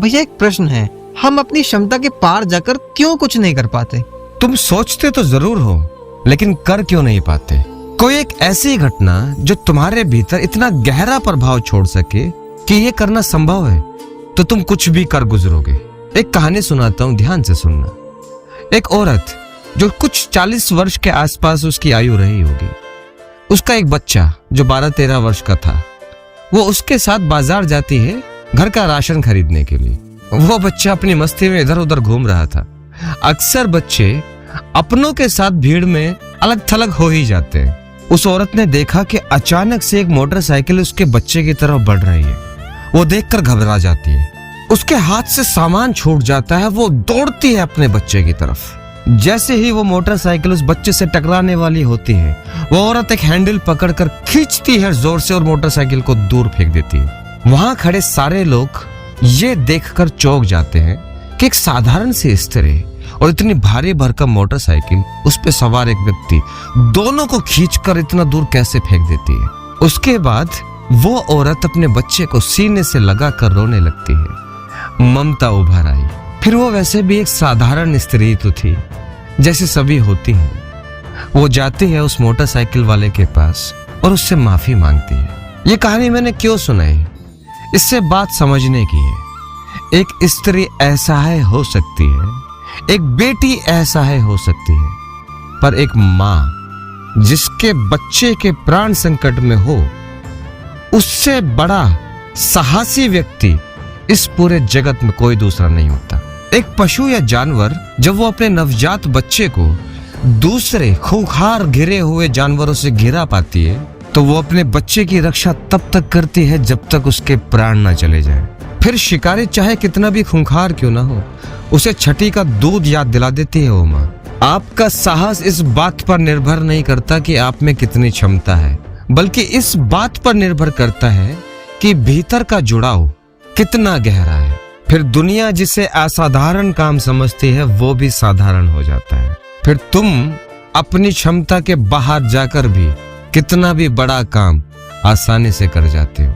भैया एक प्रश्न है, हम अपनी क्षमता के पार जाकर क्यों कुछ नहीं कर पाते? तुम सोचते तो जरूर हो, लेकिन कर क्यों नहीं पाते? कोई एक ऐसी घटना जो तुम्हारे भीतर इतना गहरा प्रभाव छोड़ सके कि ये करना संभव है, तो तुम कुछ भी कर गुजरोगे। एक कहानी सुनाता हूँ, ध्यान से सुनना। एक औरत जो कुछ 40 वर्ष के आसपास उसकी आयु रही होगी, उसका एक बच्चा जो 12-13 वर्ष का था, वो उसके साथ बाजार जाती है घर का राशन खरीदने के लिए। वो बच्चा अपनी मस्ती में इधर उधर घूम रहा था। अक्सर बच्चे अपनों के साथ भीड़ में अलग थलग हो ही जाते हैं। उस औरत ने देखा कि अचानक से एक मोटरसाइकिल उसके बच्चे की तरफ बढ़ रही है। वो देखकर घबरा जाती है, उसके हाथ से सामान छूट जाता है। वो दौड़ती है अपने बच्चे की तरफ। जैसे ही वो मोटरसाइकिल उस बच्चे से टकराने वाली होती है, वो औरत एक हैंडल पकड़कर खींचती है जोर से और मोटरसाइकिल को दूर फेंक देती है। वहां खड़े सारे लोग ये देखकर चौंक जाते हैं कि एक साधारण सी स्त्री और इतनी भारी भरकम मोटरसाइकिल, उस पे सवार एक व्यक्ति, दोनों को खींचकर इतना दूर कैसे फेंक देती है। उसके बाद वो औरत अपने बच्चे को सीने से लगाकर रोने लगती है। ममता उभर आई। फिर वो वैसे भी एक साधारण स्त्री तो थी, जैसे सभी होती हैं। वो जाती है उस मोटरसाइकिल वाले के पास और उससे माफी मांगती है। ये कहानी मैंने क्यों सुनाई? इससे बात समझने की है। एक स्त्री असहाय हो सकती है, एक बेटी असहाय हो सकती है, पर एक माँ जिसके बच्चे के प्राण संकट में हो, उससे बड़ा साहसी व्यक्ति इस पूरे जगत में कोई दूसरा नहीं होता। एक पशु या जानवर जब वो अपने नवजात बच्चे को दूसरे खूंखार घिरे हुए जानवरों से घिरा पाती है, तो वो अपने बच्चे की रक्षा तब तक करती है जब तक उसके प्राण ना चले जाएं। फिर शिकारी चाहे कितना भी खूंखार क्यों ना हो, उसे छठी का दूध याद दिला देती है वो माँ। आपका साहस इस बात पर निर्भर नहीं करता कि आप में कितनी क्षमता है, बल्कि इस बात पर निर्भर करता है कि भीतर का जुड़ाव कितना गहरा है। फिर दुनिया जिसे असाधारण काम समझती है, वो भी साधारण हो जाता है। फिर तुम अपनी क्षमता के बाहर जाकर भी कितना भी बड़ा काम आसानी से कर जाते हो।